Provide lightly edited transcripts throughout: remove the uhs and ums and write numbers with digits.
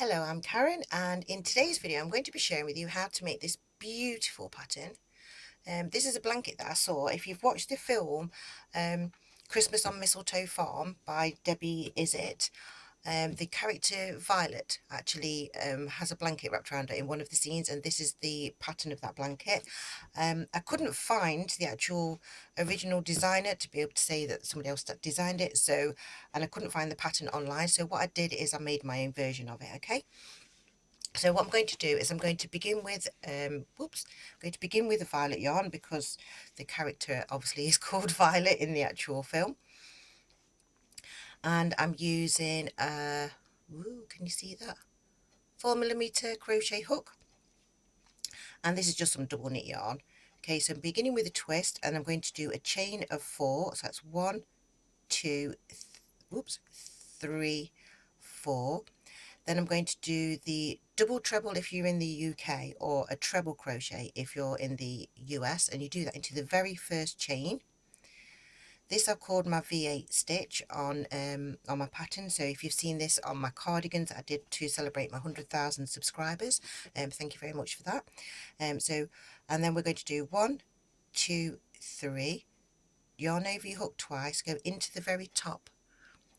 Hello, I'm Karen, and in today's video I'm going to be sharing with you how to make this beautiful pattern. This is a blanket that I saw. If you've watched the film Christmas on Mistletoe Farm by Debbie Izzet, the character Violet actually has a blanket wrapped around her in one of the scenes, and this is the pattern of that blanket. I couldn't find the actual original designer to be able to say that somebody else that designed it, and I couldn't find the pattern online, so what I did is I made my own version of it. Okay, so what I'm going to do is I'm going to begin with I'm going to begin with a violet yarn, because the character obviously is called Violet in the actual film. And I'm using a, can you see that, 4mm crochet hook, and this is just some double knit yarn. Okay, so I'm beginning with a twist, and I'm going to do a chain of 4, so that's 1 2 3 4. Then I'm going to do the double treble if you're in the UK, or a treble crochet if you're in the US, and you do that into the very first chain. This I've called my V8 stitch on my pattern. So if you've seen this on my cardigans I did to celebrate my 100,000 subscribers, thank you very much for that. And then we're going to do 1 2 3, yarn over your hook twice, go into the very top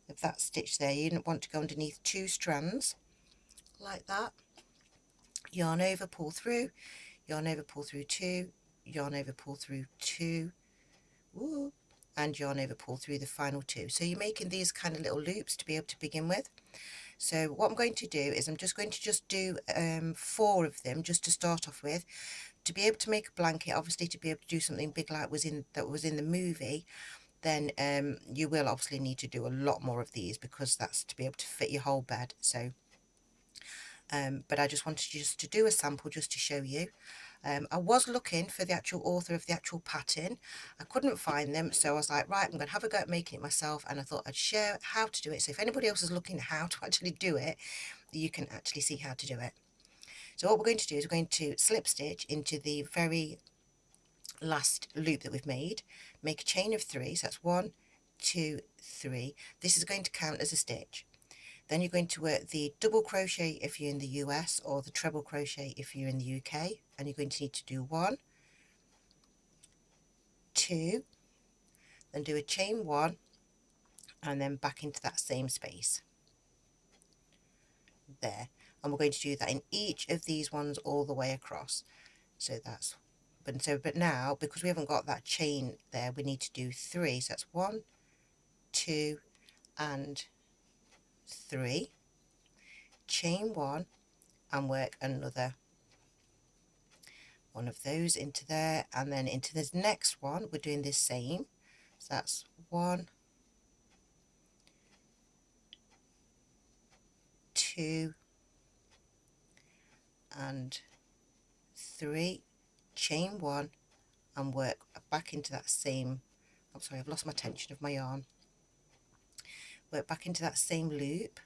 of that stitch there. You don't want to go underneath 2 strands like that. Yarn over, pull through, yarn over, pull through 2, yarn over, pull through 2, and yarn over, pull through the final 2. So you're making these kind of little loops to be able to begin with. So what I'm going to do is I'm just going to do 4 of them just to start off with, to be able to make a blanket. Obviously, to be able to do something big like that was in the movie, then you will obviously need to do a lot more of these, because that's to be able to fit your whole bed. So but I just wanted just to do a sample just to show you. I was looking for the actual author of the actual pattern. I couldn't find them, so I was like, right, I'm going to have a go at making it myself, and I thought I'd share how to do it, so if anybody else is looking at how to actually do it, you can actually see how to do it. So what we're going to do is we're going to slip stitch into the very last loop that we've made, make a chain of 3, so that's 1 2 3. This is going to count as a stitch. Then you're going to work the double crochet if you're in the US, or the treble crochet if you're in the UK, and you're going to need to do 1 2, then do a chain 1, and then back into that same space there. And we're going to do that in each of these ones all the way across. So that's, but now, because we haven't got that chain there, we need to do 3. So that's 1 2 and 3, chain 1, and work another one of those into there, and then into this next one we're doing the same. So that's 1 2 and 3, chain 1, and work back into that same, I'm sorry, I've lost my tension of my yarn, work back into that same loop,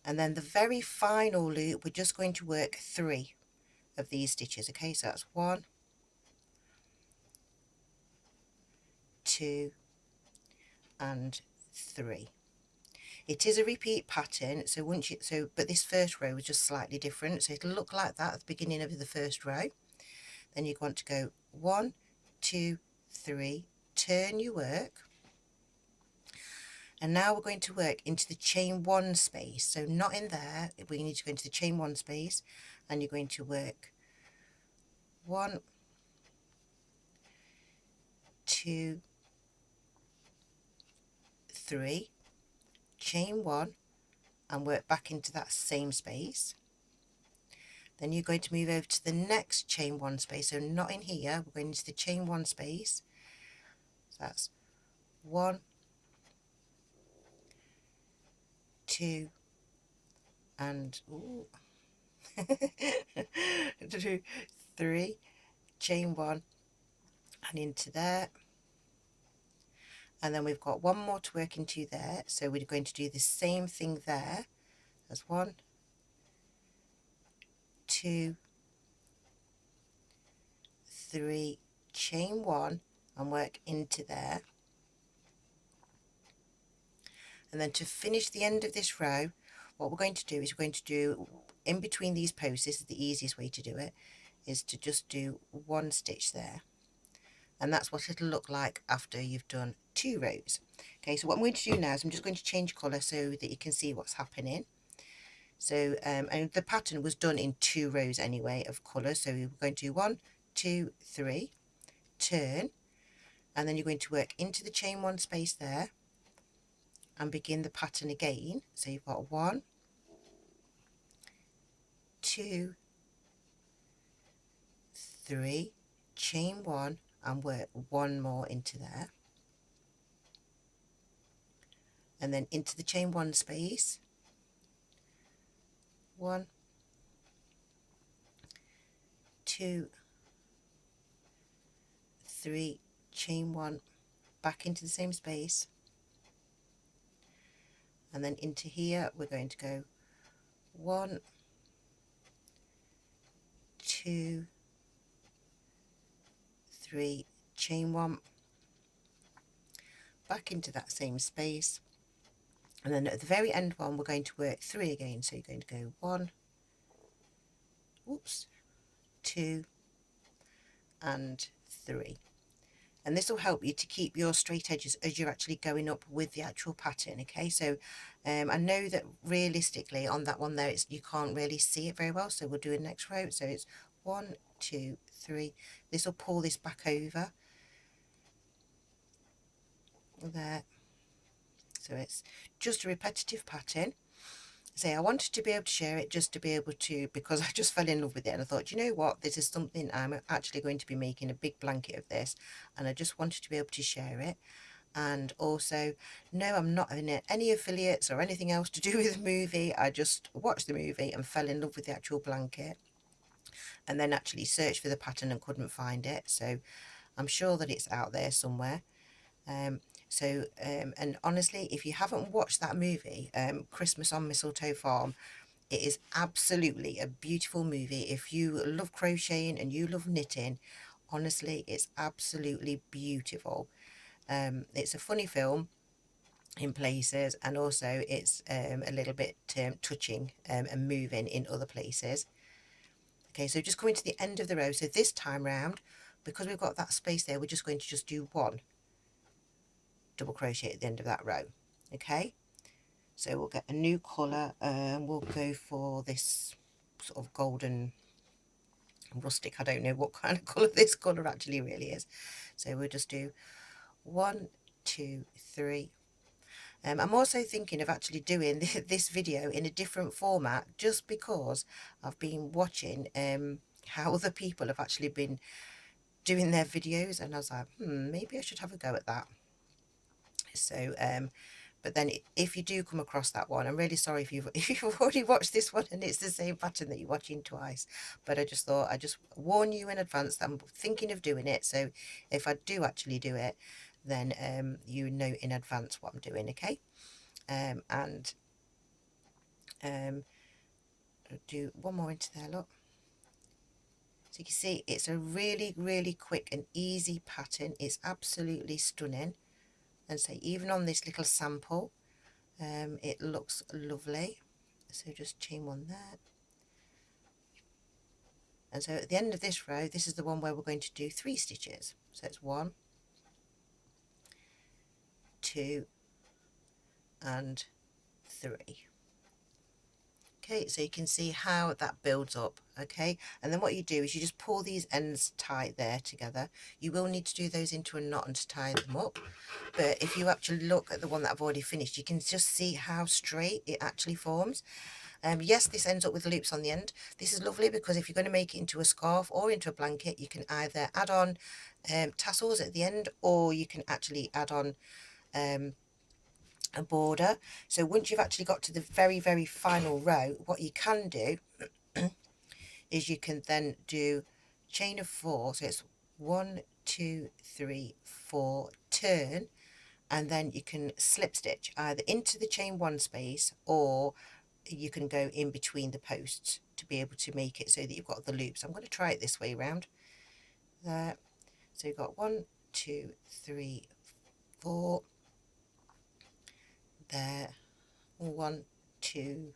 and then the very final loop we're just going to work 3 of these stitches. Okay, so that's 1 2 and 3. It is a repeat pattern, so but this first row is just slightly different, so it'll look like that at the beginning of the first row. Then you want to go 1 2 3, turn your work, and now we're going to work into the chain 1 space. So not in there, we need to go into the chain 1 space, and you're going to work 1 2 3, chain 1, and work back into that same space. Then you're going to move over to the next chain 1 space, so not in here, we're going into the chain 1 space. So that's 1 2 and 2 3, chain 1, and into there, and then we've got one more to work into there, so we're going to do the same thing there as 1 2 3, chain 1, and work into there. And then to finish the end of this row, what we're going to do is we're going to do in between these posts. This is the easiest way to do it, is to just do one stitch there, and that's what it'll look like after you've done 2 rows. Okay, so what I'm going to do now is I'm just going to change colour so that you can see what's happening. So and the pattern was done in 2 rows anyway of colour, so we're going to do 1, 2, 3, turn, and then you're going to work into the chain 1 space there and begin the pattern again. So you've got 1, 2, 3, chain 1 and work 1 more into there, and then into the chain 1 space, 1, 2, 3, chain 1, back into the same space, and then into here we're going to go 1, 2, 3, chain 1, back into that same space, and then at the very end one we're going to work 3 again. So you're going to go 1, whoops, 2 and 3, and this will help you to keep your straight edges as you're actually going up with the actual pattern. Okay, so I know that realistically on that one there you can't really see it very well, so we'll do a next row. So it's 1, 2, 3. This will pull this back over there, so it's just a repetitive pattern. Say I wanted to be able to share it, just to be able to, because I just fell in love with it and I thought, you know what, this is something I'm actually going to be making a big blanket of this, and I just wanted to be able to share it. And also, no, I'm not in any affiliates or anything else to do with the movie. I just watched the movie and fell in love with the actual blanket, and then actually searched for the pattern and couldn't find it, so I'm sure that it's out there somewhere. And honestly, if you haven't watched that movie, Christmas on Mistletoe Farm, it is absolutely a beautiful movie. If you love crocheting and you love knitting, honestly, it's absolutely beautiful. It's a funny film in places, and also it's a little bit touching and moving in other places. Okay, so just coming to the end of the row. So this time round, because we've got that space there, we're just going to just do 1 double crochet at the end of that row. Okay, so we'll get a new colour, and we'll go for this sort of golden rustic. I don't know what kind of colour this colour actually really is, so we'll just do 1, 2, 3. I'm also thinking of actually doing this video in a different format, just because I've been watching how other people have actually been doing their videos, and I was like, maybe I should have a go at that. So but then if you do come across that one, I'm really sorry if you've already watched this one and it's the same pattern that you're watching twice, but I just thought I'd just warn you in advance that I'm thinking of doing it, so if I do actually do it, then you know in advance what I'm doing. Okay, and I'll do one more into there, look. So you can see it's a really quick and easy pattern. It's absolutely stunning, and so even on this little sample, it looks lovely. So just chain 1 there, and so at the end of this row, this is the one where we're going to do 3 stitches. So it's 1, 2 and 3. Okay, so you can see how that builds up. Okay, and then what you do is you just pull these ends tight there together. You will need to do those into a knot and to tie them up, but if you actually look at the one that I've already finished, you can just see how straight it actually forms. Yes, this ends up with loops on the end. This is lovely because if you're going to make it into a scarf or into a blanket, you can either add on tassels at the end, or you can actually add on a border. So once you've actually got to the very final row, what you can do is you can then do chain of 4. So it's 1, 2, 3, 4, turn, and then you can slip stitch either into the chain 1 space, or you can go in between the posts to be able to make it so that you've got the loops. I'm going to try it this way round there. So you've got 1, 2, 3, 4 there, 1, 2,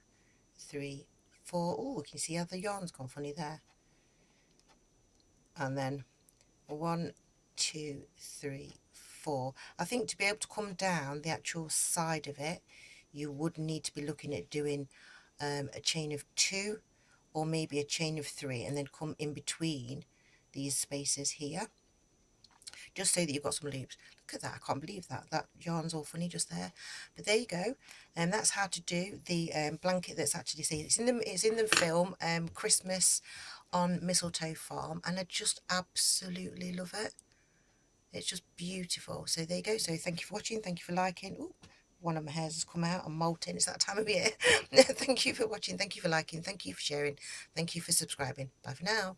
3, 4. Oh, you can see how the yarn's gone funny there. And then 1, 2, 3, 4. I think to be able to come down the actual side of it, you would need to be looking at doing a chain of 2 or maybe a chain of 3, and then come in between these spaces here, just so that you've got some loops. Look at that, I can't believe that yarn's all funny just there, but there you go. And that's how to do the blanket that's actually seen. It's in the film Christmas on Mistletoe Farm, and I just absolutely love it. It's just beautiful. So there you go. So thank you for watching, thank you for liking. Ooh, one of my hairs has come out, I'm molting, it's that time of year. Thank you for watching, thank you for liking, thank you for sharing, thank you for subscribing. Bye for now.